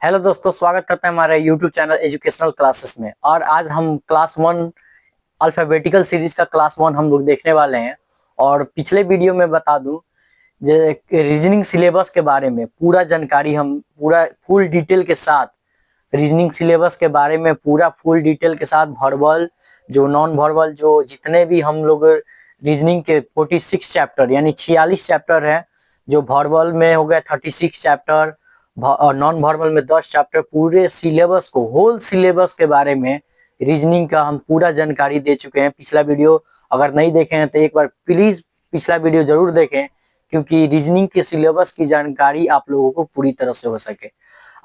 Hello दोस्तों, स्वागत करते हैं हमारे यूट्यूब चैनल एजुकेशनल क्लासेस में। और आज हम क्लास वन अल्फाबेटिकल सीरीज का क्लास वन हम लोग देखने वाले हैं। और पिछले वीडियो में बता दूं, जो रीजनिंग सिलेबस के बारे में पूरा जानकारी हम पूरा फुल डिटेल के साथ, रीजनिंग सिलेबस के बारे में पूरा फुल डिटेल के साथ, वर्बल जो नॉन वर्बल जो जितने भी हम लोग रीजनिंग के 46 चैप्टर यानी 46 चैप्टर है, जो वर्बल में हो गया 36 चैप्टर और नॉन वर्बल में 10 चैप्टर, पूरे सिलेबस को होल सिलेबस के बारे में रीजनिंग का हम पूरा जानकारी दे चुके हैं। पिछला वीडियो अगर नहीं देखे हैं तो एक बार प्लीज पिछला वीडियो जरूर देखें, क्योंकि रीजनिंग के सिलेबस की जानकारी आप लोगों को पूरी तरह से हो सके।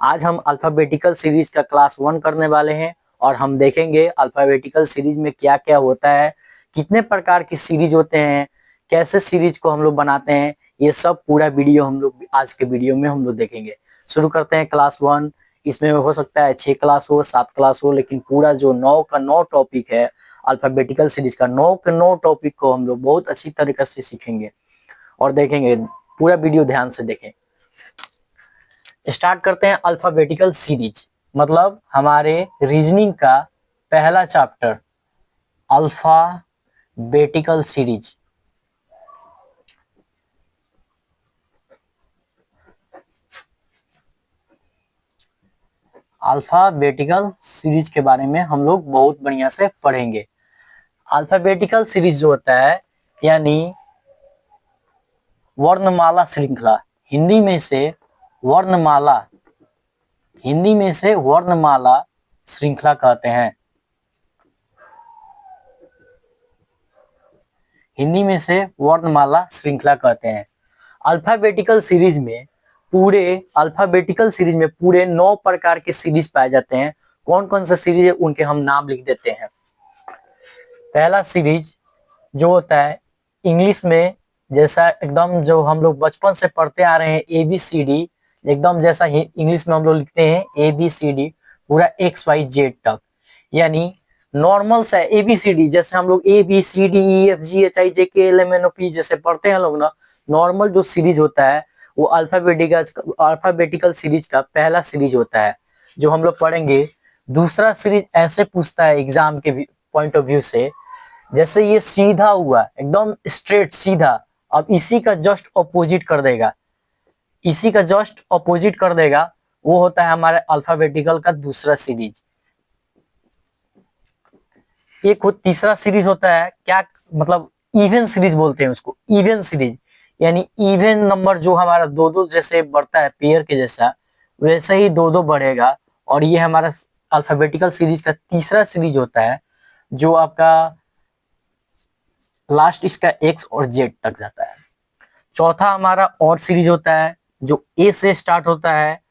आज हम अल्फाबेटिकल सीरीज का क्लास वन करने वाले हैं और हम देखेंगे अल्फाबेटिकल सीरीज में क्या क्या होता है, कितने प्रकार की सीरीज होते हैं, कैसे सीरीज को हम लोग बनाते हैं, ये सब पूरा वीडियो हम लोग आज के वीडियो में हम लोग देखेंगे। शुरू करते हैं क्लास वन। इसमें हो सकता है 6 क्लास हो, 7 क्लास हो, लेकिन पूरा जो 9 का 9 टॉपिक है अल्फाबेटिकल सीरीज का, 9 के 9 टॉपिक को हम लोग बहुत अच्छी तरीके से सीखेंगे और देखेंगे। पूरा वीडियो ध्यान से देखें। स्टार्ट करते हैं अल्फाबेटिकल सीरीज, मतलब हमारे रीजनिंग का पहला chapter alphabetical series. Alphabetical series के बारे में हम लोग बहुत बढ़िया से पढ़ेंगे। अल्फाबेटिकल सीरीज जो होता है यानी वर्णमाला श्रृंखला, हिंदी में से वर्णमाला, हिंदी में से वर्णमाला श्रृंखला कहते हैं। हिंदी में से वर्णमाला श्रृंखला कहते हैं। अल्फाबेटिकल सीरीज में पूरे 9 प्रकार के सीरीज पाए जाते हैं। कौन कौन सा सीरीज है उनके हम नाम लिख देते हैं। पहला सीरीज जो होता है इंग्लिश में, जैसा एकदम जो हम लोग बचपन से पढ़ते आ रहे हैं ABCD, एकदम जैसा इंग्लिश में हम लोग लिखते हैं ABCD पूरा XYZ तक, यानी नॉर्मल सा ABCD, जैसे हम लोग ABCDEFGHIJKLMNOP जैसे पढ़ते हैं लोग ना, नॉर्मल जो सीरीज होता है वो अल्फाबेटिकल सीरीज का पहला सीरीज होता है जो हम लोग पढ़ेंगे। दूसरा सीरीज ऐसे पूछता है एग्जाम के पॉइंट ऑफ व्यू से, जैसे ये सीधा हुआ एकदम स्ट्रेट सीधा, अब इसी का जस्ट अपोजिट कर देगा, इसी का जस्ट अपोजिट कर देगा, वो होता है हमारे अल्फाबेटिकल का दूसरा सीरीज। एक तीसरा सीरीज होता है, क्या मतलब इवन सीरीज बोलते हैं उसको, इवन सीरीज, यानी इवन नंबर जो हमारा दो दो जैसे बढ़ता है पेयर के जैसा, वैसे ही दो दो बढ़ेगा। और ये हमारा अल्फाबेटिकल सीरीज का तीसरा सीरीज होता है, जो आपका लास्ट इसका X और Z तक जाता है। चौथा हमारा और सीरीज होता है जो A से स्टार्ट होता है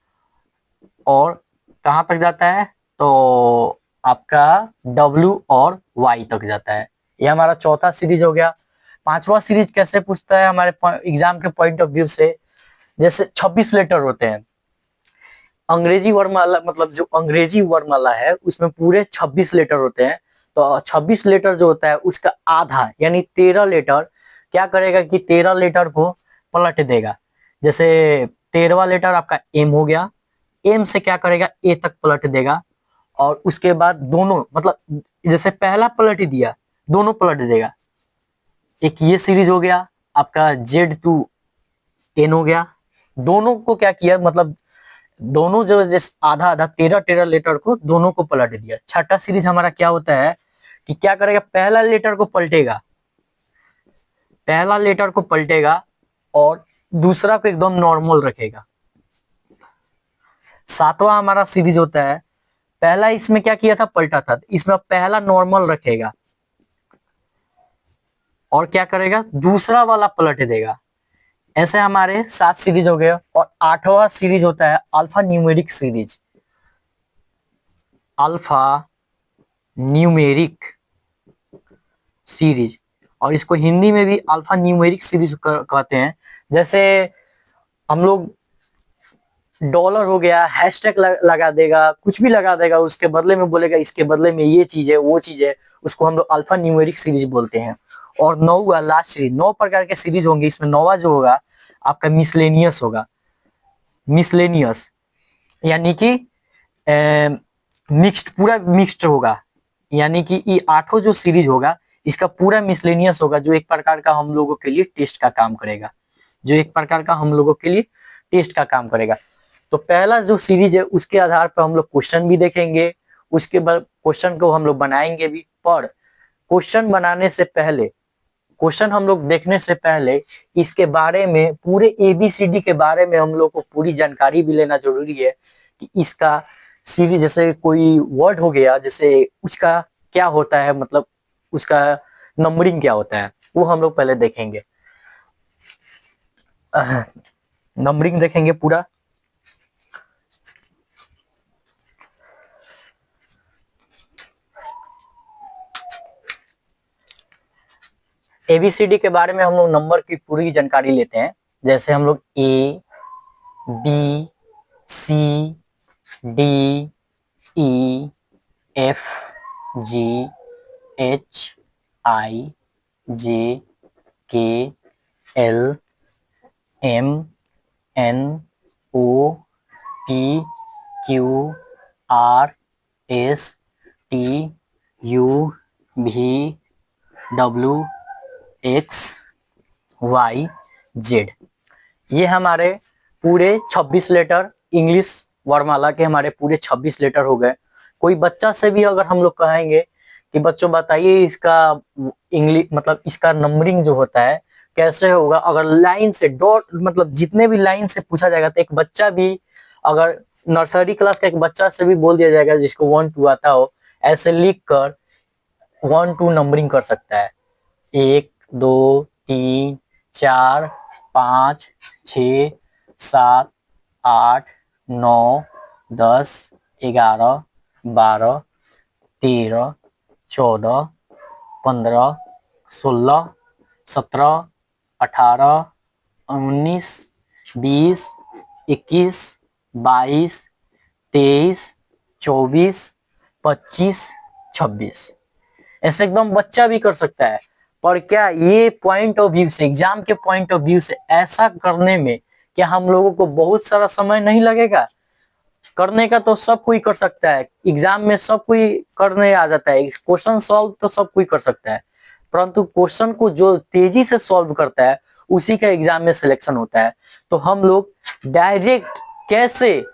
और कहां तक जाता है, तो आपका W और Y तक जाता है। ये हमारा चौथा सीरीज हो गया। पांचवा सीरीज कैसे पूछता है हमारे एग्जाम के पॉइंट ऑफ व्यू से, जैसे 26 लेटर होते हैं अंग्रेजी वर्णमाला, मतलब जो अंग्रेजी वर्णमाला है उसमें पूरे 26 लेटर होते हैं। तो 26 लेटर जो होता है उसका आधा यानी 13 लेटर क्या करेगा कि 13 लेटर को पलट देगा। जैसे 13वां लेटर आपका M हो गया, M से क्या करेगा A तक पलट देगा, और उसके बाद दोनों, मतलब जैसे पहला पलट दिया दोनों पलट देगा। एक ये सीरीज हो गया आपका Z to N हो गया, दोनों को क्या किया, मतलब दोनों जो जैसे आधा आधा 13 लेटर को दोनों को पलट दिया। छठा सीरीज हमारा क्या होता है कि क्या करेगा, पहला लेटर को पलटेगा, पहला लेटर को पलटेगा और दूसरा को एकदम नॉर्मल रखेगा। सातवां हमारा सीरीज होता है, पहला इसमें क्या किया था पलटा था, इसमें पहला नॉर्मल रखेगा और क्या करेगा दूसरा वाला पलट देगा। ऐसे हमारे 7 सीरीज हो गए। और 8वां सीरीज होता है alpha numeric series, alpha numeric series, और इसको हिंदी में भी अल्फा न्यूमेरिक सीरीज कहते हैं। जैसे हम लोग डॉलर हो गया, हैशटैग लगा देगा, कुछ भी लगा देगा, उसके बदले में बोलेगा इसके बदले में ये चीज है वो चीज है, उसको हम लोग अल्फा न्यूमेरिक सीरीज बोलते हैं। और 9वां लास्ट सीरीज, 9 प्रकार के सीरीज होंगे, इसमें 9वां जो होगा आपका मिसलेनियस होगा, मिसलेनियस। यानी कि मिक्स्ड, पूरा मिक्स्ड होगा। यानी कि ये आठों जो सीरीज होगा इसका पूरा मिसलेनियस होगा, जो एक प्रकार का हम लोगों के लिए टेस्ट का काम करेगा, जो एक प्रकार का हम लोगों के लिए टेस्ट का काम करेगा। तो पहला जो सीरीज है उसके आधार पर हम लोग क्वेश्चन भी देखेंगे, उसके बाद क्वेश्चन को हम लोग बनाएंगे भी। पर क्वेश्चन बनाने से पहले, क्वेश्चन हम लोग देखने से पहले इसके बारे में, पूरे एबीसीडी के बारे में हम लोग को पूरी जानकारी भी लेना जरूरी है कि इसका सीरीज, जैसे कोई वर्ड हो गया, जैसे उसका क्या होता है, मतलब उसका नंबरिंग क्या होता है, वो हम लोग पहले देखेंगे। नंबरिंग देखेंगे पूरा। एबीसीडी के बारे में हम लोग नंबर की पूरी जानकारी लेते हैं। जैसे हम लोग A, B, C, D, E, F, G, H, I, J, K, L, M, N, O, P, Q, R, S, T, U, V, W, X, Y, Z. ये हमारे पूरे 26 लेटर, इंग्लिश वर्णमाला के हमारे पूरे 26 लेटर हो गए। कोई बच्चा से भी अगर हम लोग कहेंगे कि बच्चों बताइए इसका इंग्लिश, मतलब इसका नंबरिंग जो होता है कैसे होगा, अगर लाइन से डॉट, मतलब जितने भी लाइन से पूछा जाएगा, तो एक बच्चा भी, अगर नर्सरी क्लास का एक बच्चा से भी बोल दिया जाएगा जिसको 1 2 आता हो, ऐसे लिख कर 1 2 नंबरिंग कर सकता है। 1 2 3 4 5 6 7 8 9 10 11 12 13 14 15 16 17 18 19 20 21 22 23 24 25 26, ऐसे एकदम बच्चा भी कर सकता है। पर क्या ये पॉइंट ऑफ व्यू से, एग्जाम के पॉइंट ऑफ व्यू से, ऐसा करने में क्या हम लोगों को बहुत सारा समय नहीं लगेगा? करने का तो सब कोई कर सकता है, एग्जाम में सब कोई करने आ जाता है, क्वेश्चन सॉल्व तो सब कोई कर सकता है, परंतु क्वेश्चन को जो तेजी से सॉल्व करता है उसी का एग्जाम में सिलेक्शन होता है। तो हम लोग डायरेक्ट कैसे,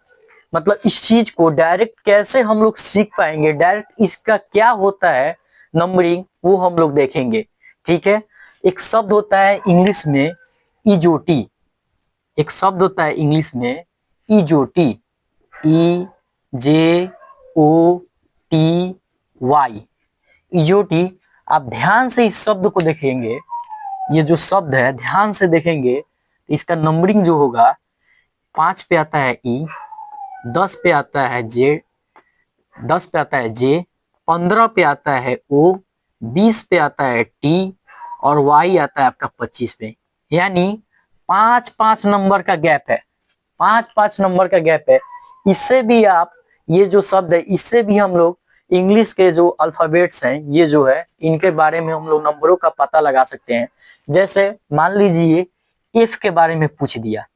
मतलब इस चीज को डायरेक्ट कैसे हम लोग सीख पाएंगे, डायरेक्ट इसका क्या होता है नंबरिंग, वो हम लोग देखेंगे। ठीक है। एक शब्द होता है इंग्लिश में इजोटी, एक शब्द होता है इंग्लिश में इजोटी, ई जे ओ टी वाई, इजोटी। आप ध्यान से इस शब्द को देखेंगे, ये जो शब्द है ध्यान से देखेंगे तो इसका नंबरिंग जो होगा, 5 पे आता है ई, 10 पे आता है जे, 10 पे आता है जे, 15 पे आता है ओ, 20 पे आता है टी, और वाई आता है आपका 25 पे। यानी 5 5 नंबर का गैप है, 5 5 नंबर का गैप है। इससे भी आप, ये जो शब्द है इससे भी हम लोग इंग्लिश के जो अल्फाबेट्स हैं, ये जो है इनके बारे में हम लोग नंबरों का पता लगा सकते हैं। जैसे मान लीजिए एफ के बारे में पूछ दिया,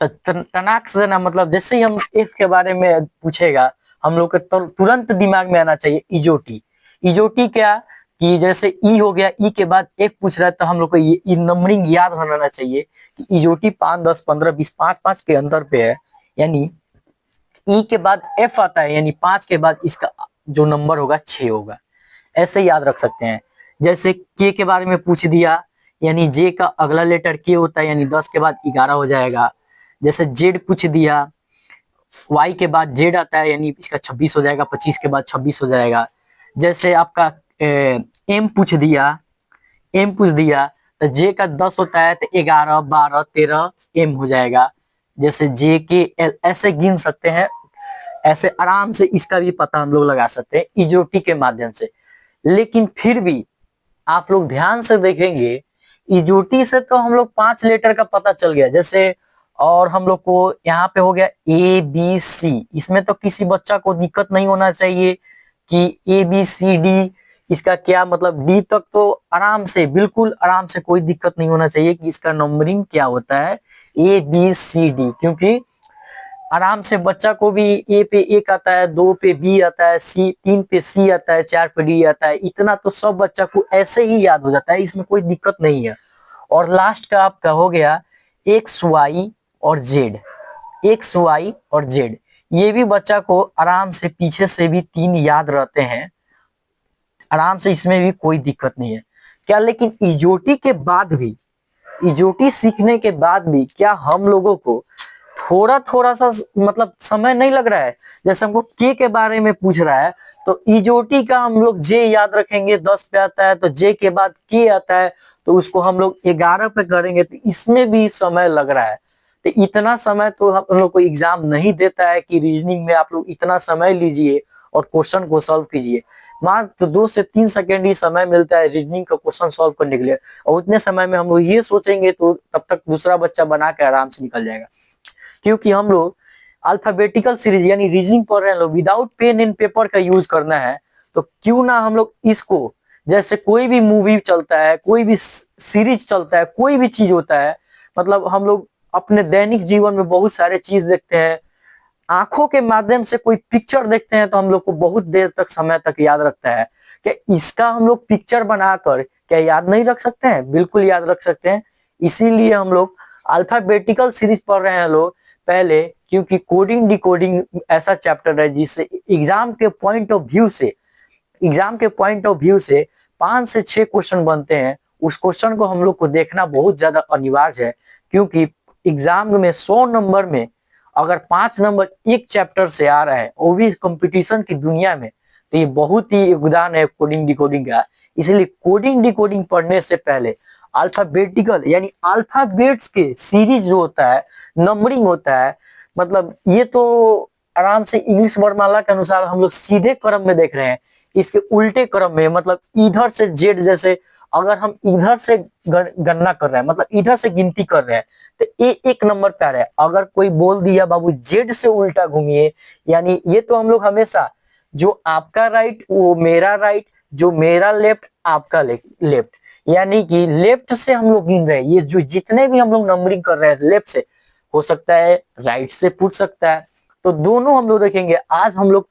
तनाक से ना, मतलब जैसे ही हम एफ के बारे में पूछेगा हम लोग के तुरंत दिमाग में आना चाहिए इजोटी। इजोटी क्या, कि जैसे ई हो गया, ई के बाद एफ पूछ रहा है तो हम लोग को ये नंबरिंग याद होना चाहिए कि इजोटी 5 10 15 20 5 5 के अंतर पे है। यानी ई के बाद एफ आता है, यानी 5 के बाद इसका जो नंबर होगा 6 होगा, ऐसे याद रख सकते हैं। जैसे के के बारे में पूछ दिया, यानी जे का अगला लेटर के होता है, यानी 10 के बाद 11 हो जाएगा। जैसे जेड पूछ दिया, वाई के बाद जेड आता है, यानी इसका 26 हो जाएगा, 25 के बाद 26 हो जाएगा। जैसे आपका एम पूछ दिया, एम पूछ दिया तो जे का 10 होता है तो 11 12 13 एम हो जाएगा। जैसे जे के एल, ऐसे गिन सकते हैं, ऐसे आराम से इसका भी पता हम लोग लगा सकते हैं इजोटी के माध्यम से। लेकिन फिर भी आप लोग ध्यान से देखेंगे, इजोटी से तो हम लोग 5 लेटर का पता चल गया, जैसे, और हम लोग को यहाँ पे हो गया ए बी सी, इसमें तो किसी बच्चा को दिक्कत नहीं होना चाहिए कि ए बी सी डी इसका क्या मतलब, डी तक तो आराम से, बिल्कुल आराम से, कोई दिक्कत नहीं होना चाहिए कि इसका नंबरिंग क्या होता है ए बी सी डी, क्योंकि आराम से बच्चा को भी ए पे एक आता है, 2 पे बी आता है, सी 3 पे सी आता है, 4 पे डी आता है, इतना तो सब बच्चा को ऐसे ही याद हो जाता है, इसमें कोई दिक्कत नहीं है। और लास्ट का आपका हो गया एक्स वाई और जेड, एक्स वाई और जेड, ये भी बच्चा को आराम से पीछे से भी 3 याद रहते हैं आराम से, इसमें भी कोई दिक्कत नहीं है क्या। लेकिन इजोटी के बाद भी, इजोटी सीखने के बाद भी क्या हम लोगों को थोड़ा थोड़ा सा मतलब समय नहीं लग रहा है? जैसे हमको के बारे में पूछ रहा है, तो इजोटी का हम लोग जे याद रखेंगे, 10 पे आता है तो जे के बाद के आता है, तो उसको हम लोग 11 पे करेंगे, तो इसमें भी समय लग रहा है। तो इतना समय तो हम लोग को एग्जाम नहीं देता है कि रीजनिंग में आप लोग इतना समय लीजिए और क्वेश्चन को सॉल्व कीजिए। मात्र 2 से 3 सेकेंड ही समय मिलता है रीजनिंग का क्वेश्चन सॉल्व करने के लिए, और उतने समय में हम लोग ये सोचेंगे तो तब तक दूसरा बच्चा बना के आराम से निकल जाएगा। क्योंकि हम लोग अल्फाबेटिकल सीरीज यानी रीजनिंग पढ़ रहे हैं लोग, विदाउट पेन एंड पेपर का यूज करना है, तो क्यों ना हम लोग इसको, जैसे कोई भी मूवी चलता है, कोई भी सीरीज चलता है, कोई भी चीज होता है, मतलब हम लोग अपने दैनिक जीवन में बहुत सारे चीज देखते हैं, आंखों के माध्यम से कोई पिक्चर देखते हैं तो हम लोग को बहुत देर तक समय तक याद रखता है। क्या इसका हम लोग पिक्चर बनाकर क्या याद नहीं रख सकते हैं? बिल्कुल याद रख सकते हैं। इसीलिए हम लोग अल्फाबेटिकल सीरीज पढ़ रहे हैं लोग पहले, क्योंकि कोडिंग डिकोडिंग ऐसा चैप्टर है जिससे एग्जाम के पॉइंट ऑफ व्यू से, एग्जाम के पॉइंट ऑफ व्यू से 5 से 6 क्वेश्चन बनते हैं। उस क्वेश्चन को हम लोग को देखना बहुत ज्यादा अनिवार्य है, क्योंकि एग्जाम में 100 नंबर में अगर 5 नंबर एक चैप्टर से आ रहा है, वो भी कंपटीशन की दुनिया में, तो ये बहुत ही योगदान है कोडिंग डिकोडिंग का। इसलिए कोडिंग डिकोडिंग पढ़ने से पहले अल्फाबेटिकल यानी अल्फाबेट्स के सीरीज जो होता है, नंबरिंग होता है, मतलब ये तो आराम से इंग्लिश वर्णमाला के अनुसार हम लोग सीधे क्रम में देख रहे हैं, इसके उल्टे क्रम में, मतलब इधर से जेड, जैसे अगर हम इधर से गणना कर रहे हैं, मतलब इधर से गिनती कर रहे हैं, तो ये एक नंबर पे आ रहा है। अगर कोई बोल दिया बाबू जेड से उल्टा घूमिए, यानी ये तो हम लोग हमेशा, जो आपका राइट वो मेरा राइट, जो मेरा लेफ्ट आपका लेफ्ट, यानी कि लेफ्ट से हम लोग गिन रहे हैं। ये जो जितने भी हम लोग नंबरिंग कर रहे हैं लेफ्ट से, हो सकता है राइट से पूछ सकता है, तो दोनों हम लोग देखेंगे। आज हम लोग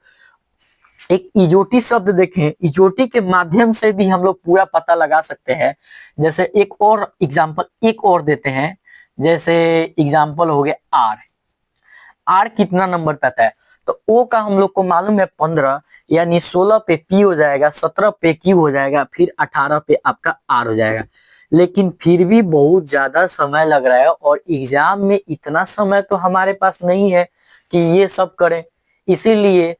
एक इजोटी शब्द देखें, इजोटी के माध्यम से भी हम लोग पूरा पता लगा सकते हैं। जैसे एक और एग्जांपल एक और देते हैं, जैसे एग्जांपल हो गया आर, आर कितना नंबर पे आता है, तो ओ का हम लोग को मालूम है 15, यानी 16 पे पी हो जाएगा, 17 पे क्यू हो जाएगा, फिर 18 पे आपका आर हो जाएगा। लेकिन फिर भी बहुत ज्यादा समय लग रहा है, और एग्जाम में इतना समय तो हमारे पास नहीं है कि ये सब करें। इसीलिए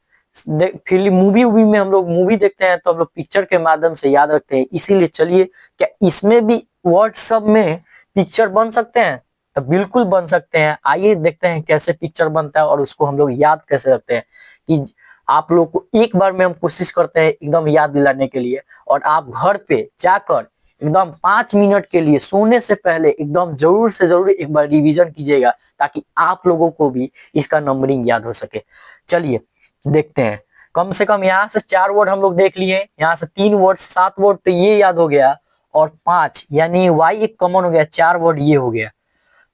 फिल्म मूवी वूवी में हम लोग मूवी देखते हैं तो हम लोग पिक्चर के माध्यम से याद रखते हैं। इसीलिए चलिए, क्या इसमें भी व्हाट्सएप में पिक्चर बन सकते हैं? तो बिल्कुल बन सकते हैं। आइए देखते हैं कैसे पिक्चर बनता है और उसको हम लोग याद कैसे रखते हैं। कि आप लोग को एक बार में हम कोशिश करते हैं एकदम याद दिलाने के लिए, और आप घर पे जाकर एकदम 5 मिनट के लिए सोने से पहले एकदम जरूर से जरूर एक बार रिवीजन कीजिएगा, ताकि आप लोगों को भी इसका नंबरिंग याद हो सके। चलिए देखते हैं। कम से कम यहाँ से 4 वर्ड हम लोग देख लिए, यहाँ से 3 वर्ड, 7 वर्ड तो ये याद हो गया, और 5 यानी वाई एक कॉमन हो गया, 4 वर्ड ये हो गया।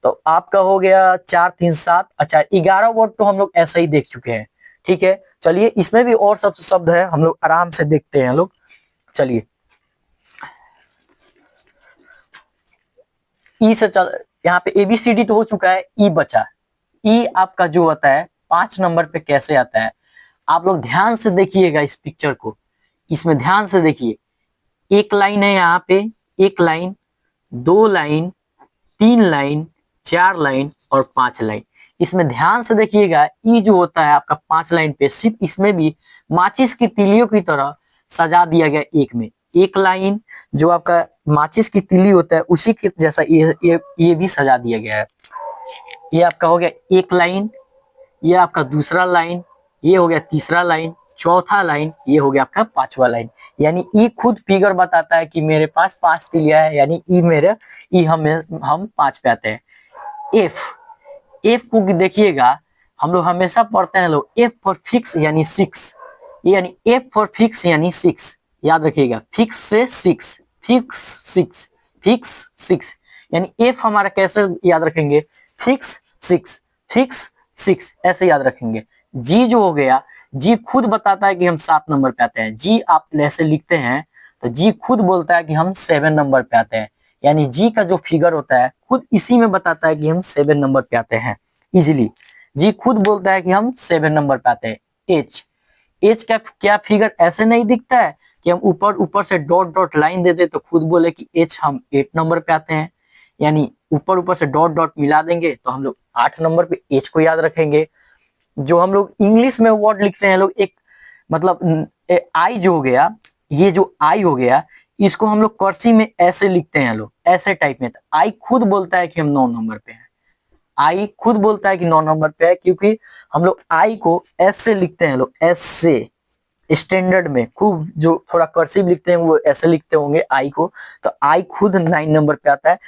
तो आपका हो गया 4 3 7, अच्छा 11 वर्ड तो हम लोग ऐसा ही देख चुके हैं। ठीक है, चलिए इसमें भी और सब शब्द है, हम लोग आराम से देखते हैं लोग। चलिए ई से चल, यहाँ पे ABCD तो हो चुका है, ई बचा। ई आपका जो होता है 5 नंबर पे कैसे आता है, आप लोग ध्यान से देखिएगा इस पिक्चर को, इसमें ध्यान से देखिए। एक लाइन है यहाँ पे, एक लाइन, 2 लाइन, 3 लाइन, 4 लाइन और 5 लाइन। इसमें ध्यान से देखिएगा, ई जो होता है आपका 5 लाइन पे, सिर्फ इसमें भी माचिस की तीलियों की तरह सजा दिया गया एक में। एक लाइन जो आपका माचिस की तीली होता है उसी के जैसा ये भी सजा दिया गया है। ये आपका हो गया एक लाइन, ये आपका दूसरा लाइन, ये हो गया तीसरा लाइन, चौथा लाइन, ये हो गया आपका 5वां लाइन। यानी ई खुद फिगर बताता है कि मेरे पास 5 तिलिया है, यानी ई मेरे ई हम 5 पे आते हैं। एफ, एफ को देखिएगा, हम लोग हमेशा पढ़ते हैं लोग एफ फॉर फिक्स यानी 6, यानी एफ फॉर फिक्स यानी 6, याद रखिएगा, फिक्स से 6, फिक्स 6, फिक्स 6, यानी एफ हमारा कैसे याद रखेंगे, फिक्स 6, फिक्स 6 ऐसे याद रखेंगे। जी जो हो गया, जी खुद बताता है कि हम 7 नंबर पे आते हैं। जी आप ऐसे लिखते हैं तो जी खुद बोलता है कि हम 7 नंबर पे आते हैं, यानी जी का जो फिगर होता है खुद इसी में बताता है कि हम 7 नंबर पे आते हैं इजिली। जी खुद बोलता है कि हम 7 नंबर पे आते हैं। एच, एच का क्या फिगर ऐसे नहीं दिखता है कि हम ऊपर ऊपर से डॉट डॉट लाइन दे दे तो खुद बोले कि एच हम 8 नंबर पे आते हैं, यानी ऊपर ऊपर से डॉट डॉट मिला देंगे तो हम लोग 8 नंबर पे एच को याद रखेंगे। जो हम लोग इंग्लिश में वर्ड लिखते हैं लोग, एक मतलब आई जो हो गया, ये जो आई हो गया इसको हम लोग कर्सिव में ऐसे लिखते हैं लोग, ऐसे टाइप में। आई खुद बोलता है कि हम 9 नंबर पे हैं। आई खुद बोलता है कि 9 नंबर पे है, क्योंकि हम लोग आई को ऐसे लिखते हैं लोग, ऐसे स्टैंडर्ड में खूब जो थोड़ा कर्सिव लिखते हैं वो ऐसे लिखते होंगे आई को, तो आई खुद 9 नंबर पे आता है।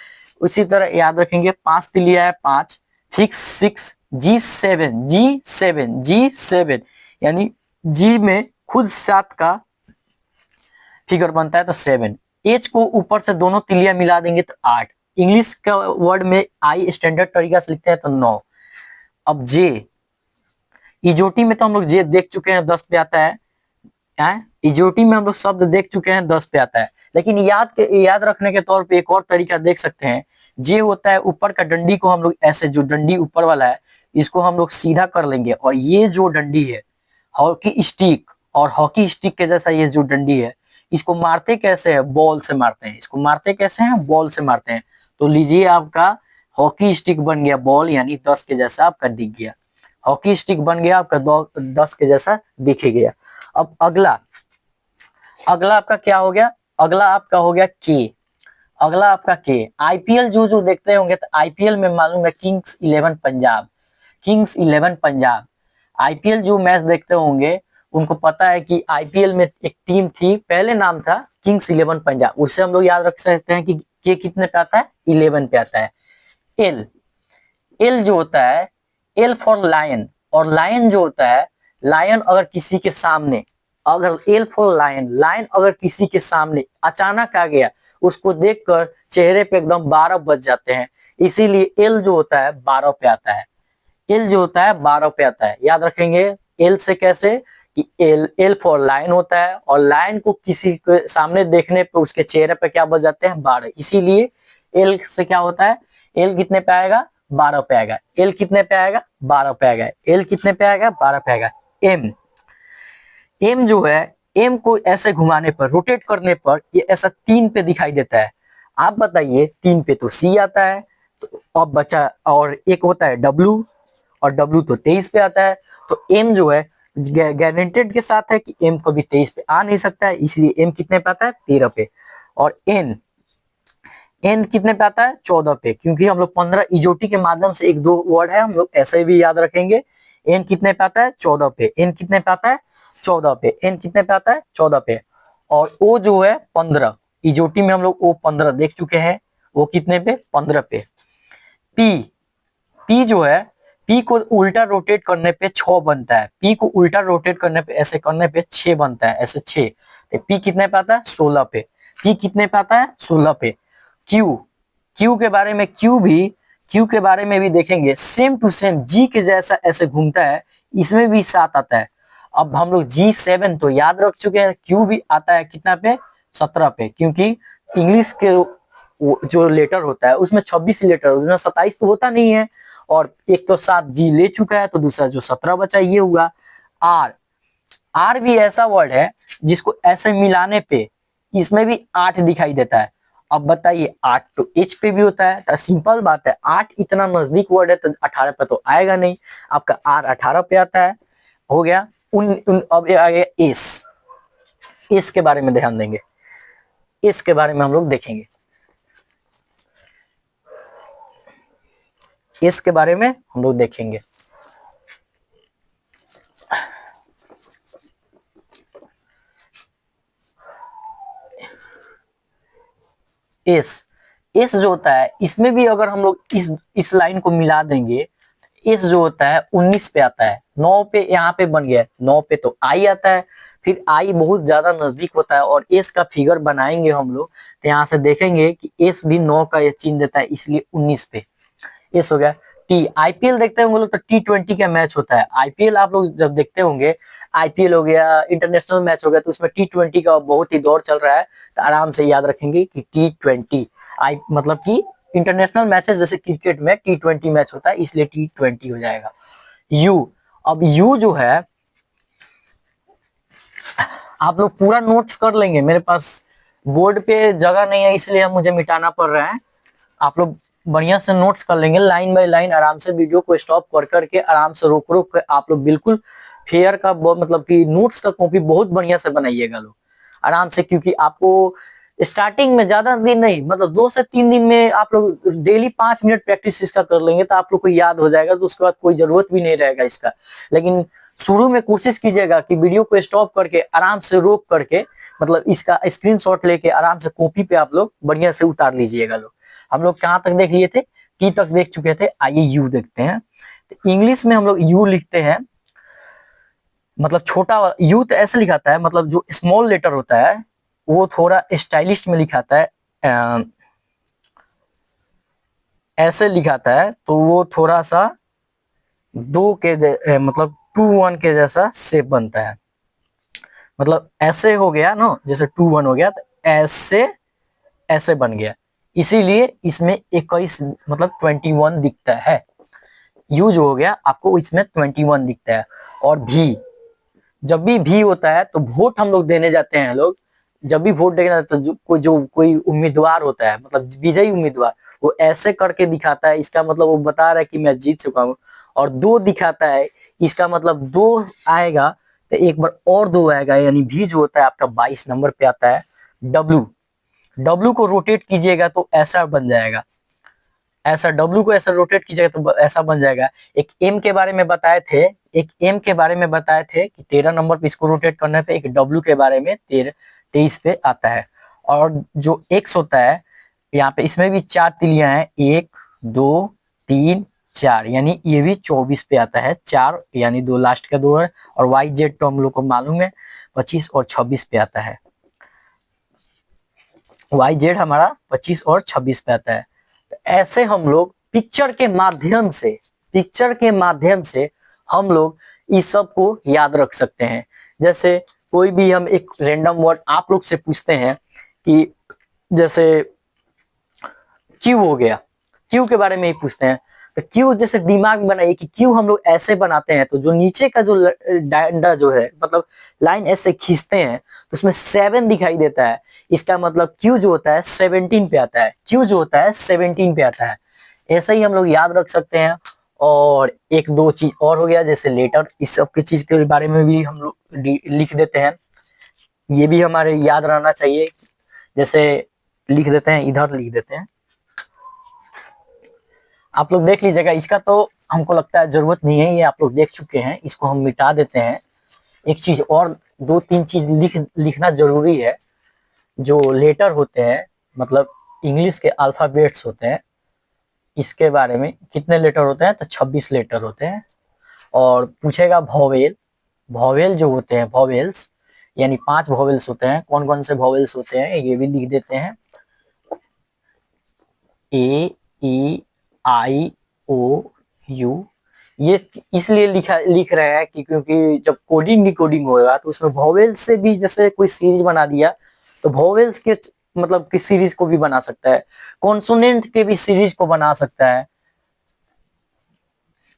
उसी तरह याद रखेंगे 5 लिया है 5, फिक्स 6, जी7 यानी जी में खुद 7 का फिगर बनता है तो 7। एच को ऊपर से दोनों तिलिया मिला देंगे तो 8। इंग्लिश का वर्ड में आई स्टैंडर्ड तरीका से लिखते हैं तो 9। अब जे, इजोटी में तो हम लोग जे देख चुके हैं 10 पे आता है, इजोटी में हम लोग शब्द देख चुके हैं 10 पे आता है। लेकिन याद रखने के तौर पे एक और तरीका देख सकते हैं। जे होता है ऊपर का डंडी को हम लोग ऐसे, जो डंडी ऊपर वाला है इसको हम लोग सीधा कर लेंगे, और ये जो डंडी है हॉकी स्टिक, और हॉकी स्टिक के जैसा ये जो डंडी है इसको मारते कैसे है, बॉल से मारते हैं। इसको मारते कैसे हैं, बॉल से मारते हैं। तो लीजिए आपका हॉकी स्टिक बन गया बॉल, यानी 10 के जैसा आपका दिख गया। हॉकी स्टिक बन गया आपका 10 के जैसा दिख गया। अब अगला आपका क्या हो गया, अगला आपका हो गया के। अगला आपका के, आईपीएल जो देखते होंगे तो आईपीएल में मालूम है Kings 11 Punjab, Kings 11 Punjab. IPL जो मैच देखते होंगे उनको पता है कि आईपीएल में एक टीम थी, पहले नाम था किंग्स 11 पंजाब। उससे हम लोग याद रख सकते हैं कि के कितने पे आता है, 11 पे आता है। एल, एल जो होता है, एल फॉर लायन, और लायन जो होता है, लायन अगर किसी के सामने, अगर एल फॉर लायन, लायन अगर किसी के सामने अचानक आ गया उसको देखकर चेहरे पे एकदम 12 बज जाते हैं, इसीलिए एल जो होता है 12 पे आता है। एल जो होता है 12 पे आता है, याद रखेंगे। एल से कैसे कि एल फॉर लायन होता है, और लायन को किसी के सामने देखने पे उसके चेहरे पे क्या बज जाते हैं, 12, इसीलिए एल से क्या होता है, एल कितने पे आएगा, 12 पे आएगा। एल कितने पे आएगा, 12 पे आएगा। एल कितने पे आएगा, 12 पे आएगा। एम, एम जो है, एम को ऐसे घुमाने पर, रोटेट करने पर ये ऐसा 3 पे दिखाई देता है। आप बताइए 3 पे तो सी आता है, तो अब बचा, और एक होता है डब्लू, और डब्लू तो 23 पे आता है। तो एम जो है गारंटेड के साथ है कि एम कभी 23 पे आ नहीं सकता है, इसलिए एम कितने पे आता है, 13 पे। और एन, एन कितने पे आता है, 14 पे, क्योंकि हम लोग 15 इजोटी के माध्यम से एक दो वर्ड है हम लोग ऐसे भी याद रखेंगे। एन कितने पे आता है, 14 पे। एन कितने पे आता है, 14 पे। एन कितने पे आता है, 14 पे। और ओ जो है 15, इजोटी में हम लोग ओ 15 देख चुके हैं, वो कितने पे, 15 पे। पी, पी जो है, पी को उल्टा रोटेट करने पे 6 बनता है। पी को उल्टा रोटेट करने पे, ऐसे करने पे 6 बनता है, ऐसे 6। तो पी कितने पे आता है, 16 पे। पी कितने पे आता है, 16 पे। क्यू, क्यू के बारे में, क्यू के बारे में भी देखेंगे, सेम टू सेम जी के जैसा ऐसे घूमता है, इसमें भी 7 आता है। अब हम लोग G7 तो याद रख चुके हैं, क्यू भी आता है कितना पे, 17 पे, क्योंकि इंग्लिश के जो लेटर होता है उसमें 26 लेटर, उसमें 27 तो होता नहीं है, और एक तो 7 जी ले चुका है, तो दूसरा जो 17 बचा ये हुआ। आर, आर भी ऐसा वर्ड है जिसको ऐसे मिलाने पे इसमें भी 8 दिखाई देता है। अब बताइए 8 तो एच पे भी होता है, तो सिंपल बात है, 8 इतना नजदीक वर्ड है तो 18 पे तो आएगा नहीं, आपका आर 18 पे आता है। हो गया अब आ गया एस, एस के बारे में ध्यान देंगे, एस के बारे में हम लोग देखेंगे। एस के बारे में हम लोग देखेंगे। एस, एस जो होता है इसमें भी अगर हम लोग इस लाइन को मिला देंगे, एस जो होता है 19 पे आता है। 9 पे यहाँ पे बन गया है, 9 पे तो आई आता है, फिर आई बहुत ज्यादा नजदीक होता है, और एस का फिगर बनाएंगे हम लोग तो यहाँ से देखेंगे कि एस भी 9 का ये चिन्ह देता है, इसलिए 19 पे एस हो गया। टी, आईपीएल देखते होंगे लोग तो T20 का मैच होता है। आईपीएल आप लोग जब देखते होंगे, आईपीएल हो गया, इंटरनेशनल मैच हो गया, तो उसमें T20 का बहुत ही दौर चल रहा है, तो आराम से याद रखेंगे कि T20 आई मतलब कि इंटरनेशनल मैचेस जैसे क्रिकेट में T20 मैच होता है, इसलिए T20 हो जाएगा। यू, अब यू जो है आप लोग पूरा नोट्स कर लेंगे, मेरे पास बोर्ड पे जगह नहीं है इसलिए मुझे मिटाना पड़ रहा है। आप लोग बढ़िया से नोट्स कर लेंगे लाइन बाय लाइन, आराम से वीडियो को स्टॉप कर करके आराम से रोक रोक के आप लोग बिल्कुल फेयर का मतलब कि नोट्स का कॉपी बहुत बढ़िया से बनाइएगा लोग आराम से, क्योंकि आपको स्टार्टिंग में ज्यादा दिन नहीं, मतलब 2 से 3 दिन में आप लोग डेली 5 मिनट प्रैक्टिस इसका कर लेंगे तो आप लोग को याद हो जाएगा, तो उसके बाद कोई जरूरत भी नहीं रहेगा इसका। लेकिन शुरू में कोशिश कीजिएगा कि वीडियो को स्टॉप करके आराम से रोक करके, मतलब इसका स्क्रीनशॉट लेके आराम से कॉपी पे आप लोग बढ़िया से उतार लीजिएगा लोग। हम लोग कहाँ तक देख लिए थे, टी तक देख चुके थे, आइए यू देखते हैं। तो इंग्लिश में हम लोग यू लिखते हैं, मतलब छोटा यू तो ऐसे लिखाता है, मतलब जो स्मॉल लेटर होता है वो थोड़ा स्टाइलिश में लिखाता है, ऐसे लिखाता है तो वो थोड़ा सा दो के मतलब 2-1 के जैसा शेप बनता है, मतलब ऐसे हो गया ना, जैसे 2-1 हो गया तो ऐसे ऐसे बन गया, इसीलिए इसमें 21 मतलब 21 दिखता है। यू जो हो गया आपको इसमें 21 दिखता है। और भी, जब भी भी होता है तो वोट हम लोग देने जाते हैं लोग, जब भी वोट देना तो जो कोई उम्मीदवार होता है, मतलब विजयी उम्मीदवार, वो ऐसे करके दिखाता है, इसका मतलब वो बता रहा है कि मैं जीत चुका हूँ। और 2 दिखाता है, इसका मतलब 2 आएगा तो एक बार और 2 आएगा, यानी भी जो होता है आपका 22 नंबर पे आता है। डब्लू, डब्लू को रोटेट कीजिएगा तो ऐसा बन जाएगा, ऐसा डब्लू को ऐसा रोटेट कीजिएगा तो ऐसा बन जाएगा। एक एम के बारे में बताए थे, एक एम के बारे में बताए थे कि 13 नंबर पे इसको रोटेट करने पे, एक डब्लू के बारे में 23 पे आता है। और जो एक्स होता है यहाँ पे, इसमें भी 4 तिलियां हैं, 1 2 3 4, यानी ये भी 24 पे आता है, 4 यानी 2 लास्ट का 2 है। और वाई जेड तो हम लोग को मालूम है 25 और 26 पे आता है, वाई जेड हमारा 25 और 26 पे आता है। तो ऐसे हम लोग पिक्चर के माध्यम से, पिक्चर के माध्यम से हम लोग इस सब को याद रख सकते हैं। जैसे कोई भी हम एक रैंडम वर्ड आप लोग से पूछते हैं कि जैसे क्यू हो गया, क्यू के बारे में ही पूछते हैं, तो क्यू जैसे दिमाग में बनाइए कि क्यू हम लोग ऐसे बनाते हैं, तो जो नीचे का जो डंडा जो है, मतलब लाइन ऐसे खींचते हैं तो उसमें 7 दिखाई देता है, इसका मतलब क्यू जो होता है 17 पे आता है, क्यू जो होता है 17 पे आता है। ऐसे ही हम लोग याद रख सकते हैं। और एक दो चीज और हो गया, जैसे लेटर, इस सब की चीज के बारे में भी हम लोग लिख देते हैं, ये भी हमारे याद रहना चाहिए। जैसे लिख देते हैं, इधर लिख देते हैं, आप लोग देख लीजिएगा, इसका तो हमको लगता है जरूरत नहीं है, ये आप लोग देख चुके हैं, इसको हम मिटा देते हैं। एक चीज और, 2-3 चीज लिखना जरूरी है। जो लेटर होते हैं, मतलब इंग्लिश के अल्फाबेट्स होते हैं, इसके बारे में कितने लेटर होते हैं, तो 26 लेटर होते हैं। और पूछेगा वॉवेल, वॉवेल जो होते हैं, वॉवेल्स यानी 5 वॉवेल्स होते हैं, कौन कौन से वॉवेल्स होते हैं ये भी लिख देते हैं। ए, ई, आई, ओ, यू, ये इसलिए लिख रहे हैं कि क्योंकि जब कोडिंग डिकोडिंग होगा तो उसमें वॉवेल से भी जैसे कोई सीरीज बना दिया, तो वॉवेल्स के मतलब कि सीरीज को भी बना सकता है, कॉन्सोनेंट के भी सीरीज को बना सकता है,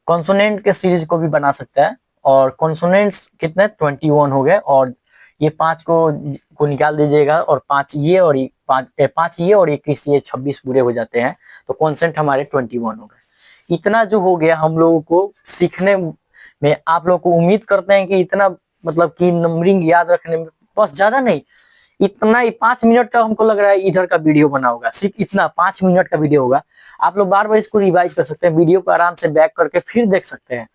कॉन्सोनेंट के सीरीज को भी बना सकता है। और कॉन्सोनेंट्स कितने 21 हो गए, और ये 5 को निकाल दीजिएगा, और 5 ये और 5 ये और 21 ये 26 पूरे हो जाते हैं, तो कॉन्सेंट हमारे 21 हो गए। इतना जो हो गया हम लोगों को सीखने में, आप लोग को उम्मीद करते हैं कि इतना मतलब कि नंबरिंग याद रखने में, बस ज्यादा नहीं, इतना ही 5 मिनट का हमको लग रहा है इधर का वीडियो बना होगा, सिर्फ इतना 5 मिनट का वीडियो होगा। आप लोग बार बार इसको रिवाइज कर सकते हैं, वीडियो को आराम से बैक करके फिर देख सकते हैं।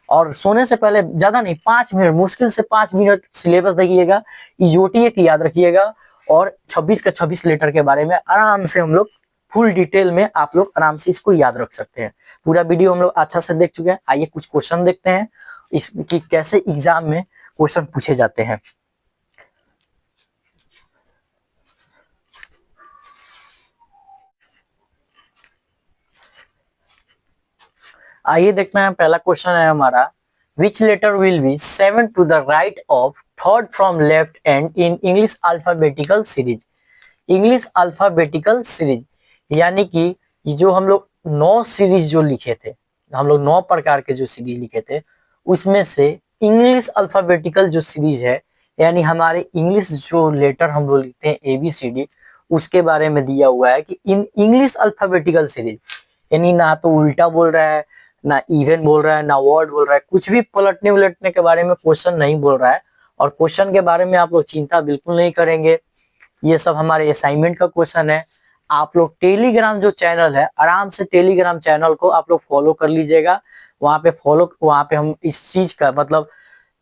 और सोने से पहले ज्यादा नहीं, 5 मिनट, मुश्किल से 5 मिनट सिलेबस देखिएगा, ईओटी की याद रखिएगा, और 26 का 26 लेटर के बारे में आराम से हम लोग फुल डिटेल में आप लोग आराम से इसको याद रख सकते हैं। पूरा वीडियो हम लोग अच्छा से देख चुके हैं, आइए कुछ क्वेश्चन देखते हैं इसकी कैसे एग्जाम में क्वेश्चन पूछे जाते हैं। आइए देखते हैं, पहला क्वेश्चन है हमारा, which letter will be 7 to the right of third from left end in English alphabetical series. English alphabetical series यानी कि ये जो हम लोग 9 सीरीज जो लिखे थे, हम लोग 9 प्रकार के जो सीरीज लिखे थे, उसमें से इंग्लिश अल्फाबेटिकल जो सीरीज है, यानी हमारे इंग्लिश जो लेटर हम लोग लिखते हैं ABCD, उसके बारे में दिया हुआ है कि इन इंग्लिश अल्फाबेटिकल सीरीज, यानी ना तो उल्टा बोल रहा है, ना इवन बोल रहा है, ना वर्ड बोल रहा है, कुछ भी पलटने उलटने के बारे में क्वेश्चन नहीं बोल रहा है। और क्वेश्चन के बारे में आप लोग चिंता बिल्कुल नहीं करेंगे, ये सब हमारे असाइनमेंट का क्वेश्चन है। आप लोग टेलीग्राम जो चैनल है, आराम से टेलीग्राम चैनल को आप लोग फॉलो कर लीजिएगा। वहां पे हम इस चीज का मतलब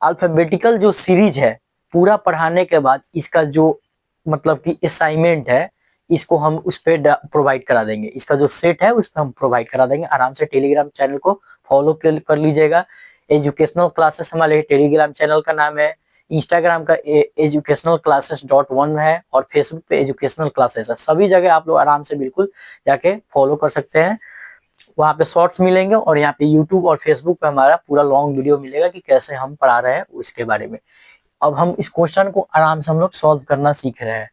अल्फाबेटिकल जो सीरीज है पूरा पढ़ाने के बाद इसका जो मतलब कि असाइनमेंट है, इसको हम उस पर प्रोवाइड करा देंगे। इसका जो सेट है उस पर हम प्रोवाइड करा देंगे। आराम से टेलीग्राम चैनल को फॉलो कर लीजिएगा। एजुकेशनल क्लासेस हमारे टेलीग्राम चैनल का नाम है। इंस्टाग्राम का एजुकेशनल क्लासेस .1 है और फेसबुक पे एजुकेशनल क्लासेस है। सभी जगह आप लोग आराम से बिल्कुल जाके फॉलो कर सकते हैं। वहाँ पे शॉर्ट्स मिलेंगे और यहाँ पे यूट्यूब और फेसबुक पे हमारा पूरा लॉन्ग वीडियो मिलेगा कि कैसे हम पढ़ा रहे हैं उसके बारे में। अब हम इस क्वेश्चन को आराम से हम लोग सॉल्व करना सीख रहे हैं।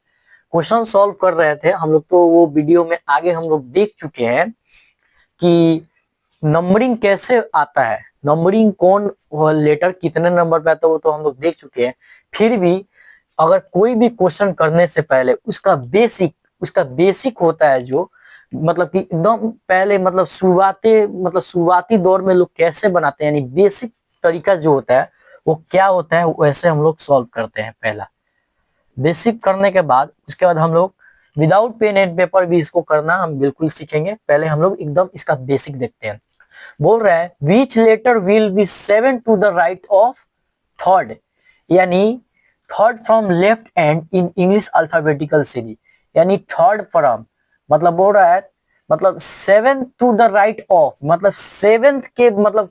क्वेश्चन सॉल्व कर रहे थे हम लोग, तो वो वीडियो में आगे हम लोग देख चुके हैं कि नंबरिंग कैसे आता है, नंबरिंग कौन लेटर कितने नंबर पे आता है वो तो हम लोग देख चुके हैं। फिर भी अगर कोई भी क्वेश्चन करने से पहले उसका बेसिक होता है, जो मतलब कि एकदम पहले मतलब शुरुआती दौर में लोग कैसे बनाते हैं, यानी बेसिक तरीका जो होता है वो क्या होता है, वैसे हम लोग सॉल्व करते हैं। पहला बेसिक करने के बाद उसके बाद हम लोग विदाउट पेन एंड पेपर भी इसको करना हम बिल्कुल सीखेंगे। पहले हम लोग एकदम इसका बेसिक देखते हैं। बोल रहा है which letter will be 7 to the right of third, यानी third from left end in English alphabetical series, यानी थर्ड फ्रॉम मतलब बोल रहा है मतलब 7 टू द राइट ऑफ मतलब सेवेंथ के मतलब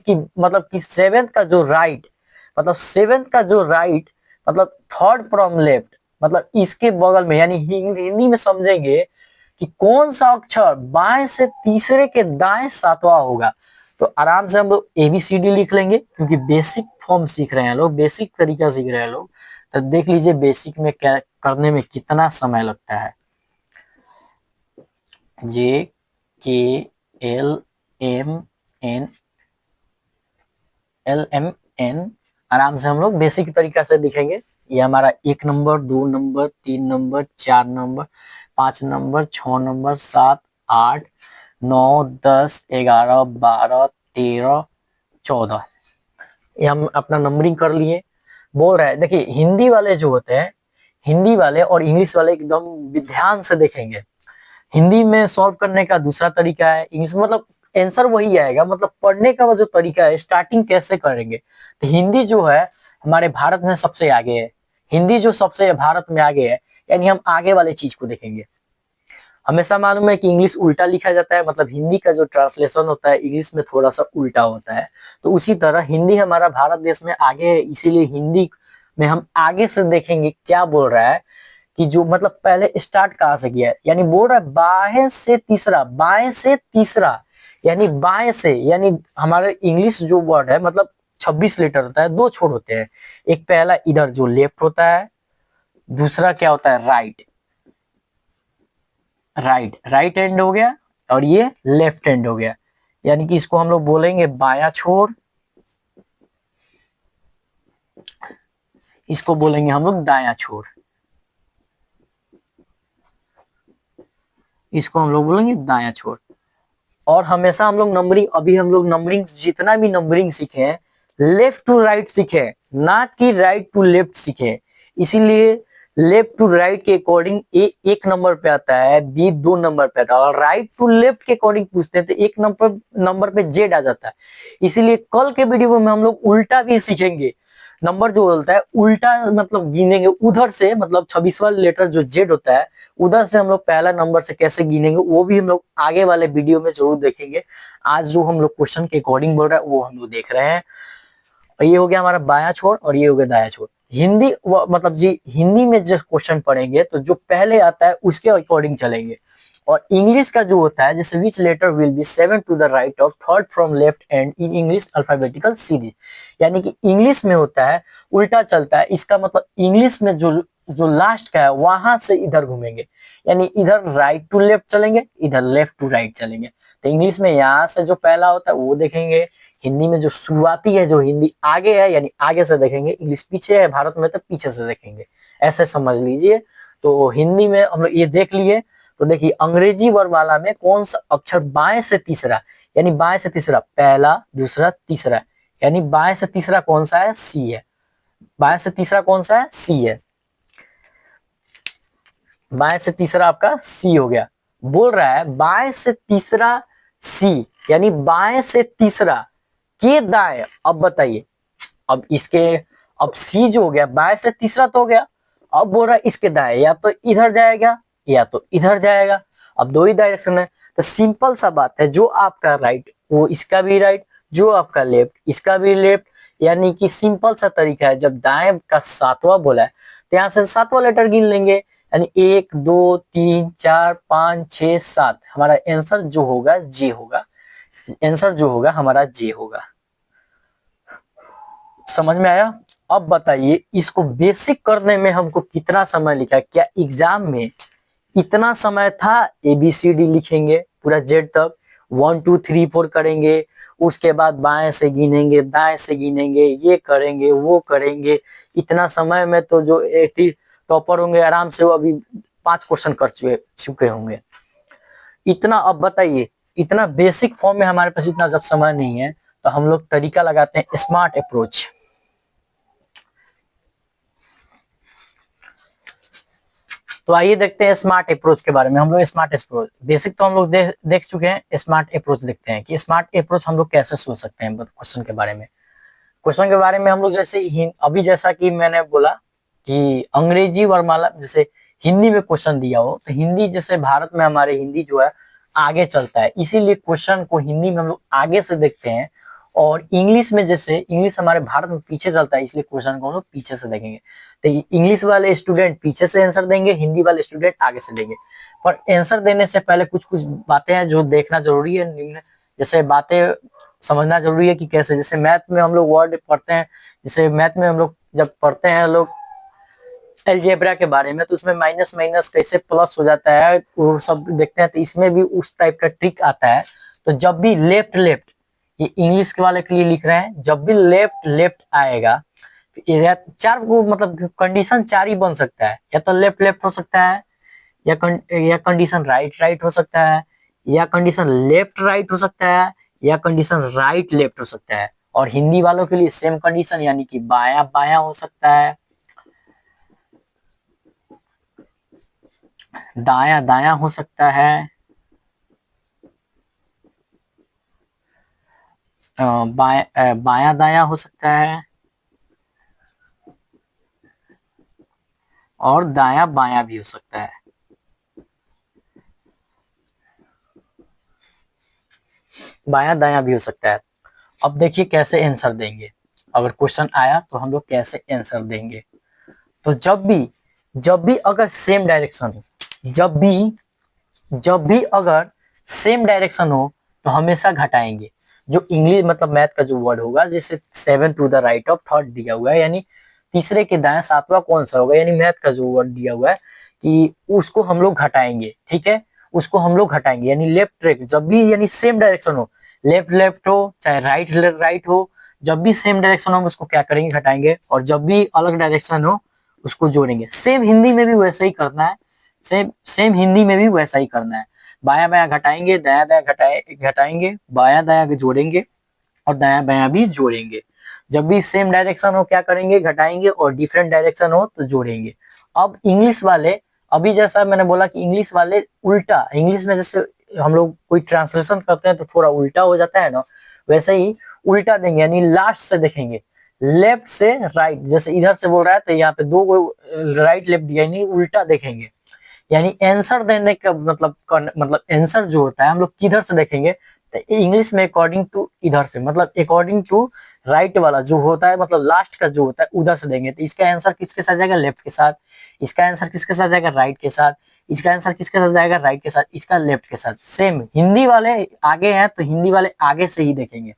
कि सेवेंथ का जो राइट मतलब थर्ड फ्रॉम लेफ्ट मतलब इसके बगल में, यानी हिंदी में समझेंगे कि कौन सा अक्षर बाएं से तीसरे के दाएं सातवां होगा। तो आराम से हम लोग ABCD लिख लेंगे, क्योंकि बेसिक फॉर्म सीख रहे हैं लोग, बेसिक तरीका सीख रहे हैं लोग। तो देख लीजिए बेसिक में क्या करने में कितना समय लगता है। JKLMNLMN आराम से हम लोग बेसिक तरीका से लिखेंगे। ये हमारा 1 number, 2 number, 3 number, 4 number, 5 number, 6 number, 7, 8, 9, 10, 11, 12, 13, 14, ये हम अपना नंबरिंग कर लिए। बोल रहा है देखिए हिंदी वाले जो होते हैं, हिंदी वाले और इंग्लिश वाले एकदम ध्यान से देखेंगे। हिंदी में सॉल्व करने का दूसरा तरीका है, इंग्लिश मतलब आंसर वही आएगा, मतलब पढ़ने का वो जो तरीका है, स्टार्टिंग कैसे करेंगे। तो हिंदी जो है हमारे भारत में सबसे आगे है, हिंदी जो सबसे भारत में आगे है, यानी हम आगे वाले चीज को देखेंगे। हमेशा मालूम है कि इंग्लिश उल्टा लिखा जाता है, मतलब हिंदी का जो ट्रांसलेशन होता है इंग्लिश में थोड़ा सा उल्टा होता है। तो उसी तरह हिंदी हमारा भारत देश में आगे है, इसीलिए हिंदी में हम आगे से देखेंगे क्या बोल रहा है कि जो मतलब पहले स्टार्ट कहाँ से किया है, यानी बोल रहा है बाएं से तीसरा, यानी बाएं से, यानी हमारे इंग्लिश जो वर्ड है मतलब 26 लेटर होता है, 2 छोर होते हैं। एक पहला इधर जो लेफ्ट होता है, दूसरा क्या होता है राइट एंड हो गया, और ये लेफ्ट एंड हो गया, यानी कि इसको हम लोग बोलेंगे बायां छोर, इसको बोलेंगे हम लोग दायां छोर, इसको हम लोग बोलेंगे दायां छोर। और हमेशा हम लोग नंबरिंग, अभी हम लोग नंबरिंग जितना भी नंबरिंग सीखे हैं लेफ्ट टू राइट सीखे, ना कि राइट टू लेफ्ट सीखे। इसीलिए लेफ्ट टू राइट के अकॉर्डिंग ए 1 नंबर पे आता है, बी 2 नंबर पे आता है, और राइट टू लेफ्ट के अकॉर्डिंग पूछते हैं तो 1 नंबर पे जेड आ जाता है। इसीलिए कल के वीडियो में हम लोग उल्टा भी सीखेंगे। नंबर जो होता है उल्टा मतलब गिनेंगे उधर से, मतलब 26वां लेटर जो जेड होता है उधर से हम लोग पहला नंबर से कैसे गिनेंगे वो भी हम लोग आगे वाले वीडियो में जरूर देखेंगे। आज जो हम लोग क्वेश्चन के अकॉर्डिंग बोल रहा है वो हम लोग देख रहे हैं। और ये हो गया हमारा बायां छोर और ये हो गया दायां छोर। हिंदी मतलब जी हिंदी में जो क्वेश्चन पढ़ेंगे तो जो पहले आता है उसके अकॉर्डिंग चलेंगे। और इंग्लिश का जो होता है जैसे which letter will be 7 to the right of third from left end in English alphabetical series, यानी कि इंग्लिश में होता है उल्टा चलता है। इसका मतलब इंग्लिश में जो जो लास्ट का है वहां से इधर घूमेंगे, यानी इधर राइट टू लेफ्ट चलेंगे, इधर लेफ्ट टू राइट चलेंगे। तो इंग्लिश में यहाँ से जो पहला होता है वो देखेंगे, हिंदी में जो शुरुआती है जो हिंदी आगे है यानी आगे से देखेंगे, इंग्लिश पीछे है भारत में तो पीछे से देखेंगे, ऐसे समझ लीजिए। तो हिंदी में हम लोग ये देख लिए। तो देखिए अंग्रेजी वर्णमाला में कौन सा अक्षर बाएं से तीसरा, यानी बाएं से तीसरा पहला दूसरा तीसरा, यानी बाएं से तीसरा कौन सा है, सी है। बाएं से तीसरा कौन सा है, सी है। बाएं से तीसरा आपका सी हो गया। बोल रहा है बाएं से तीसरा सी, यानी बाएं से तीसरा के दाएं। अब बताइए, अब इसके अब सी जो हो गया बाएं से तीसरा तो हो गया, अब बोल रहा है इसके दाएं या तो इधर जाएगा या तो इधर जाएगा। अब दो ही डायरेक्शन है, तो सिंपल सा बात है, जो आपका राइट वो इसका भी राइट, जो आपका लेफ्ट इसका भी लेफ्ट। यानी कि सिंपल सा तरीका है, जब दाएं का सातवां बोला है तो यहाँ से सातवां लेटर गिन लेंगे, यानी 1 2 3 4 5 6 7। हमारा आंसर जो होगा जे होगा, आंसर जो होगा हमारा जे होगा। समझ में आया? अब बताइए इसको बेसिक करने में हमको कितना समय लिखा, क्या एग्जाम में इतना समय था? ABCD लिखेंगे पूरा जेड तक, 1 2 3 4 करेंगे, उसके बाद बाएं से गिनेंगे दाएं से गिनेंगे, ये करेंगे वो करेंगे। इतना समय में तो जो 80 टॉपर होंगे आराम से वो अभी 5 क्वेश्चन कर चुके होंगे। इतना अब बताइए, इतना बेसिक फॉर्म में हमारे पास इतना जब समय नहीं है तो हम लोग तरीका लगाते हैं स्मार्ट अप्रोच। तो आइए देखते हैं स्मार्ट अप्रोच के बारे में। हम लोग स्मार्ट अप्रोच बेसिक तो हम लोग देख चुके हैं, स्मार्ट अप्रोच देखते हैं कि स्मार्ट अप्रोच हम लोग कैसे सोच सकते हैं क्वेश्चन के बारे में। क्वेश्चन के बारे में हम लोग जैसे अभी जैसा कि मैंने बोला कि अंग्रेजी वर्णमाला जैसे हिंदी में क्वेश्चन दिया हो, तो हिंदी जैसे भारत में हमारे हिंदी जो है आगे चलता है, इसीलिए क्वेश्चन को हिंदी में हम लोग आगे से देखते हैं। और इंग्लिश में जैसे इंग्लिश हमारे भारत में पीछे चलता है, इसलिए क्वेश्चन को हम लोग पीछे से देखेंगे। तो इंग्लिश वाले स्टूडेंट पीछे से आंसर देंगे, हिंदी वाले स्टूडेंट आगे से देंगे। पर आंसर देने से पहले कुछ कुछ बातें हैं जो देखना जरूरी है, जैसे बातें समझना जरूरी है कि कैसे, जैसे मैथ में हम लोग वर्ड पढ़ते हैं, जैसे मैथ में हम लोग जब पढ़ते हैं लोग अलजेब्रा के बारे में, तो उसमें माइनस माइनस कैसे प्लस हो जाता है वो सब देखते हैं। तो इसमें भी उस टाइप का ट्रिक आता है। तो जब भी लेफ्ट लेफ्ट, ये इंग्लिश के वाले के लिए लिख रहे हैं, जब भी लेफ्ट लेफ्ट आएगा चार को मतलब कंडीशन चार ही बन सकता है, या तो लेफ्ट लेफ्ट हो सकता है, या कंडीशन राइट राइट हो सकता है, या कंडीशन लेफ्ट राइट हो सकता है, या कंडीशन राइट लेफ्ट हो सकता है। और हिंदी वालों के लिए सेम कंडीशन, यानी कि बाया बाया हो सकता है, दाया दाया हो सकता है, बाया दाया हो सकता है, और दाया बाया भी हो सकता है। बाया दाया भी हो सकता है। अब देखिए कैसे आंसर देंगे, अगर क्वेश्चन आया तो हम लोग कैसे आंसर देंगे। तो जब भी अगर सेम डायरेक्शन हो, जब भी अगर सेम डायरेक्शन हो तो हमेशा घटाएंगे। जो इंग्लिश मतलब मैथ का जो वर्ड होगा, जैसे 7 to the right of third दिया हुआ है, यानी तीसरे के दाएं सातवां कौन सा होगा, यानी मैथ का जो वर्ड दिया हुआ है कि उसको हम लोग घटाएंगे। ठीक है, उसको हम लोग घटाएंगे, यानी लेफ्ट राइट जब भी यानी सेम डायरेक्शन हो, लेफ्ट लेफ्ट हो चाहे राइट राइट हो, जब भी सेम डायरेक्शन हो हम उसको क्या करेंगे, घटाएंगे। और जब भी अलग डायरेक्शन हो उसको जोड़ेंगे। सेम हिंदी में भी वैसा ही करना है, सेम हिंदी में भी वैसा ही करना है। बाया बाया घटाएंगे, दाया दाया घटाएंगे, बाया दाया जोड़ेंगे, और दाया बाया भी जोड़ेंगे। जब भी सेम डायरेक्शन हो क्या करेंगे, घटाएंगे, और डिफरेंट डायरेक्शन हो तो जोड़ेंगे। अब इंग्लिश वाले, अभी जैसा मैंने बोला कि इंग्लिश वाले उल्टा, इंग्लिश में जैसे हम लोग कोई ट्रांसलेशन करते हैं तो थोड़ा उल्टा हो जाता है ना, वैसे ही उल्टा देंगे, यानी लास्ट से देखेंगे, लेफ्ट से राइट। जैसे इधर से बोल रहा है तो यहाँ पे दो राइट लेफ्ट यानी उल्टा देखेंगे। यानी आंसर देने का मतलब आंसर जो होता है हम लोग किधर से देखेंगे, तो इंग्लिश में अकॉर्डिंग टू इधर से, मतलब अकॉर्डिंग टू राइट वाला जो होता है, मतलब लास्ट का जो होता है उधर से देंगे। तो इसका आंसर किसके साथ जाएगा, लेफ्ट के साथ। इसका आंसर किसके साथ जाएगा, राइट के साथ। इसका आंसर किसके साथ जाएगा, राइट के साथ, इसका लेफ्ट के साथ। सेम हिंदी वाले आगे हैं तो हिंदी वाले आगे से ही देखेंगे,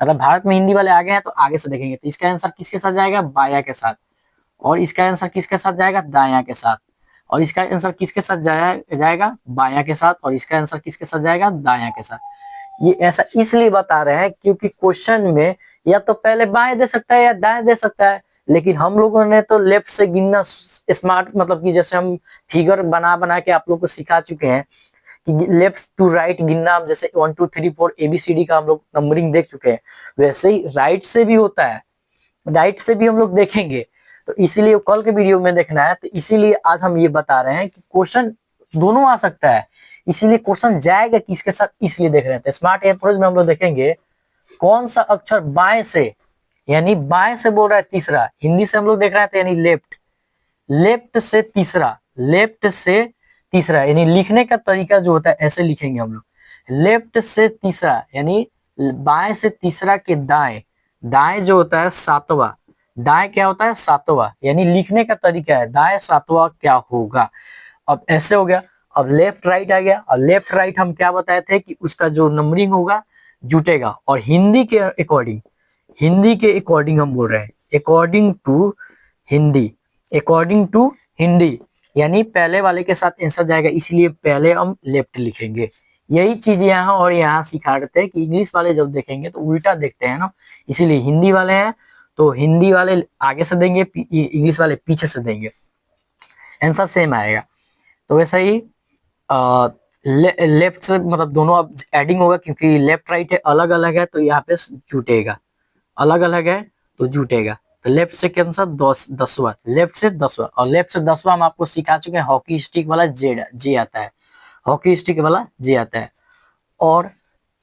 मतलब भारत में हिंदी वाले आगे हैं तो आगे से देखेंगे, तो इसका आंसर किसके साथ जाएगा, बाया के साथ। और इसका आंसर किसके साथ जाएगा, दाया के साथ। और इसका आंसर किसके साथ जाएगा, बाया के साथ। और इसका आंसर किसके साथ जाएगा, दाया के साथ। ये ऐसा इसलिए बता रहे हैं क्योंकि क्वेश्चन में या तो पहले बाएं दे सकता है या दाएं दे सकता है, लेकिन हम लोगों ने तो लेफ्ट से गिनना स्मार्ट, मतलब कि जैसे हम फिगर बना बना के आप लोग को सिखा चुके हैं कि लेफ्ट टू राइट गिनना, हम जैसे 1 2 3 4 ABCD का हम लोग नंबरिंग देख चुके हैं, वैसे ही राइट से भी होता है, राइट से भी हम लोग देखेंगे। तो इसीलिए कल के वीडियो में देखना है, तो इसीलिए आज हम ये बता रहे हैं कि क्वेश्चन दोनों आ सकता है, इसीलिए क्वेश्चन जाएगा किसके साथ, इसलिए देख रहे हैं। स्मार्ट अप्रोच में हम लोग देखेंगे कौन सा अक्षर बाएं से, यानी बाएं से बोल रहा है तीसरा, हिंदी से हम लोग देख रहे हैं तो यानी लेफ्ट, लेफ्ट से तीसरा, लेफ्ट से तीसरा, यानी लिखने का तरीका जो होता है ऐसे लिखेंगे हम लोग, लेफ्ट से तीसरा यानी बाएं से तीसरा के दाएं, दाएं जो होता है सातवां, दाएं क्या होता है, सातवां, यानी लिखने का तरीका है दाएं सातवां क्या होगा। अब ऐसे हो गया। अब लेफ्ट राइट आ गया, और लेफ्ट राइट हम क्या बताए थे कि उसका जो नंबरिंग होगा जुटेगा। और हिंदी के अकॉर्डिंग, हिंदी के अकॉर्डिंग हम बोल रहे हैं according to Hindi, according to Hindi, यानी पहले वाले के साथ आंसर जाएगा, इसलिए पहले हम लेफ्ट लिखेंगे। यही चीज यहाँ और यहाँ सिखा देते हैं कि इंग्लिश वाले जब देखेंगे तो उल्टा देखते हैं ना, इसीलिए हिंदी वाले हैं तो हिंदी वाले आगे से देंगे, इंग्लिश वाले पीछे से देंगे, आंसर सेम आएगा। तो वैसे ही लेफ्ट से मतलब दोनों अब एडिंग होगा, क्योंकि लेफ्ट राइट है अलग अलग है तो यहाँ पे जुटेगा, अलग अलग है तो जुटेगा। तो लेफ्ट से क्या आंसर, 10वां, लेफ्ट से 10वां। और लेफ्ट से 10वां हम आपको सिखा चुके हैं, हॉकी स्टिक वाला जे आता है, हॉकी स्टिक वाला जे आता है। और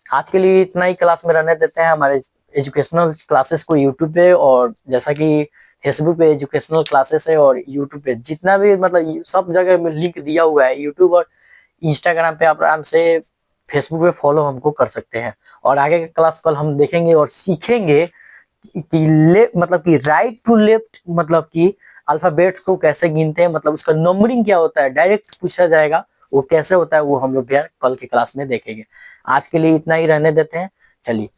आज के लिए इतना ही क्लास में रहने देते हैं। हमारे एजुकेशनल क्लासेस को यूट्यूब पे, और जैसा कि फेसबुक पे एजुकेशनल क्लासेस है, और यूट्यूब पे जितना भी मतलब सब जगह में लिंक दिया हुआ है, यूट्यूब और इंस्टाग्राम पे आप आराम से, फेसबुक पे फॉलो हमको कर सकते हैं। और आगे के क्लास कल हम देखेंगे और सीखेंगे कि मतलब कि राइट टू लेफ्ट, मतलब कि अल्फाबेट्स को कैसे गिनते हैं, मतलब उसका नंबरिंग क्या होता है, डायरेक्ट पूछा जाएगा वो कैसे होता है, वो हम लोग भी कल के क्लास में देखेंगे। आज के लिए इतना ही रहने देते हैं, चलिए।